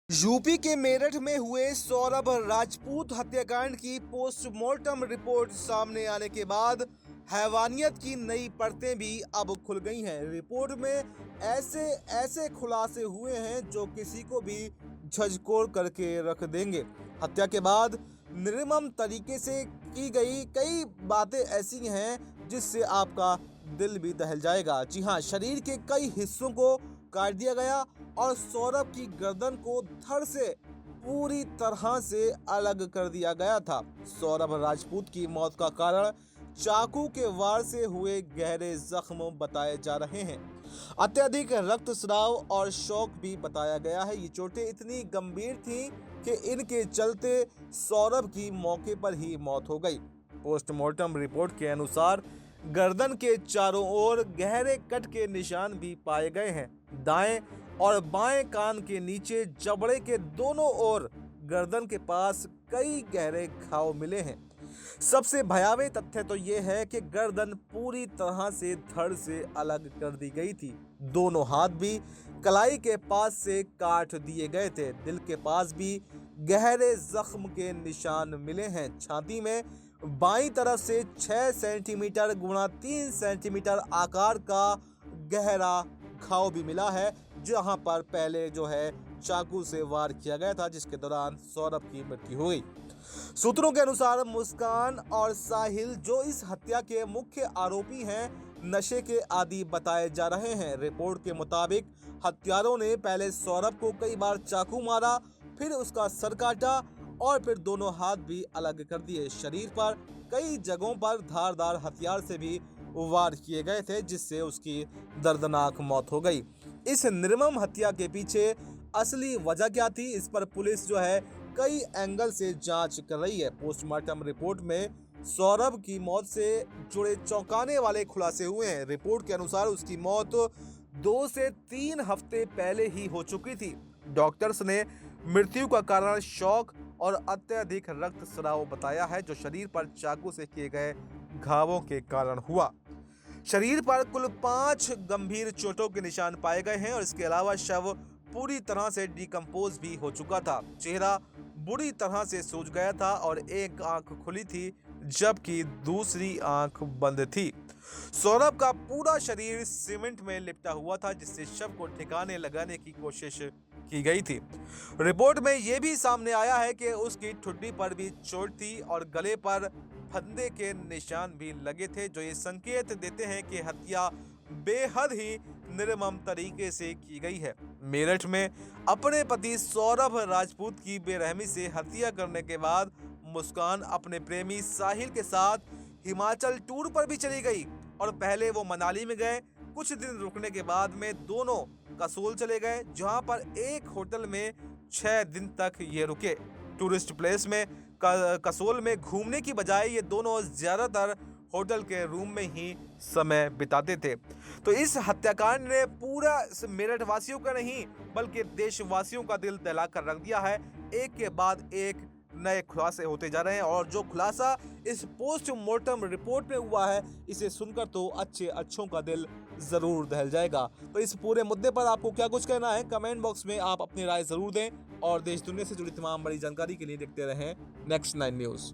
UP के मेरठ में हुए सौरभ राजपूत हत्याकांड की पोस्टमार्टम रिपोर्ट सामने आने के बाद हैवानियत की नई परतें भी अब खुल गई हैं। रिपोर्ट में ऐसे ऐसे खुलासे हुए हैं जो किसी को भी झकझोर करके रख देंगे। हत्या के बाद निर्मम तरीके से की गई कई बातें ऐसी हैं जिससे आपका दिल भी दहल जाएगा। जी हाँ, शरीर के कई हिस्सों को काट दिया गया और सौरभ की गर्दन को धड़ से पूरी तरह से अलग कर दिया गया था। सौरभ राजपूत की मौत का कारण चाकू के वार से हुए गहरे जख्म बताए जा रहे हैं। अत्यधिक रक्तस्राव और शौक भी बताया गया है। ये चोटें इतनी गंभीर थीं कि इनके चलते सौरभ की मौके पर ही मौत हो गई। पोस्टमार्टम रिपोर्ट के अनुसार गर्दन के चारों ओर गहरे कट के निशान भी पाए गए हैं। दाएं और बाएं कान के नीचे जबड़े के दोनों ओर गर्दन के पास कई गहरे घाव मिले हैं। सबसे भयावह तथ्य तो यह है कि गर्दन पूरी तरह से धड़ से अलग कर दी गई थी। दोनों हाथ भी कलाई के पास से काट दिए गए थे। दिल के पास भी गहरे जख्म के निशान मिले हैं। छाती में बाईं तरफ से 6 सेंटीमीटर गुणा 3 सेंटीमीटर आकार का गहरा घाव भी मिला है, जहां पर पहले चाकू से वार किया गया था, जिसके दौरान सौरभ की मृत्यु हो गई। सूत्रों के अनुसार मुस्कान और साहिल, जो इस हत्या के मुख्य आरोपी हैं, नशे के आदी बताए जा रहे हैं। रिपोर्ट के मुताबिक हत्यारों ने पहले सौरभ को कई बार चाकू मारा, फिर उसका सर काटा और फिर दोनों हाथ भी अलग कर दिए। शरीर पर कई जगहों पर धारदार हथियार से भी वार किए गए थे, जिससे उसकी दर्दनाक मौत हो गई। इस निर्मम हत्या के पीछे असली वजह क्या थी, इस पर पुलिस कई एंगल से जांच कर रही है। पोस्टमार्टम रिपोर्ट में सौरभ की मौत से जुड़े चौंकाने वाले खुलासे हुए हैं। रिपोर्ट के अनुसार उसकी मौत 2 से 3 हफ्ते पहले ही हो चुकी थी। डॉक्टर्स ने मृत्यु का कारण शौक और अत्यधिक रक्तस्राव बताया है, जो शरीर पर चाकू से किए गए घावों के कारण हुआ। शरीर पर कुल 5 गंभीर चोटों के निशान पाए गए हैं और इसके अलावा शव पूरी तरह से डिकम्पोज भी हो चुका था। चेहरा बुरी तरह से सूज गया था और एक आंख खुली थी जबकि दूसरी आंख बंद थी। सौरभ का पूरा शरीर सीमेंट में लिपटा हुआ था, जिससे शव को ठिकाने लगाने की कोशिश की गई थी। रिपोर्ट में यह भी सामने आया है कि उसकी ठुड्डी पर भी चोट थी और गले पर फंदे के निशान भी लगे थे, जो ये संकेत देते हैं कि हत्या बेहद ही निर्मम तरीके से की गई है। मेरठ में अपने पति सौरभ राजपूत की बेरहमी से हत्या करने के बाद मुस्कान अपने प्रेमी साहिल के साथ हिमाचल टूर पर भी चली गई और पहले वो मनाली में गए। कुछ दिन रुकने के बाद में दोनों कसोल चले गए, जहां पर एक होटल में 6 दिन तक ये रुके। टूरिस्ट प्लेस में कसोल में घूमने की बजाय ये दोनों ज्यादातर होटल के रूम में ही समय बिताते थे। तो इस हत्याकांड ने पूरा मेरठ वासियों का नहीं बल्कि देशवासियों का दिल दहला कर रख दिया है। एक के बाद एक नए खुलासे होते जा रहे हैं और जो खुलासा इस पोस्टमार्टम रिपोर्ट में हुआ है, इसे सुनकर तो अच्छों का दिल जरूर दहल जाएगा। तो इस पूरे मुद्दे पर आपको क्या कुछ कहना है, कमेंट बॉक्स में आप अपनी राय जरूर दें और देश दुनिया से जुड़ी तमाम बड़ी जानकारी के लिए देखते रहें नेक्स्ट 9 न्यूज़।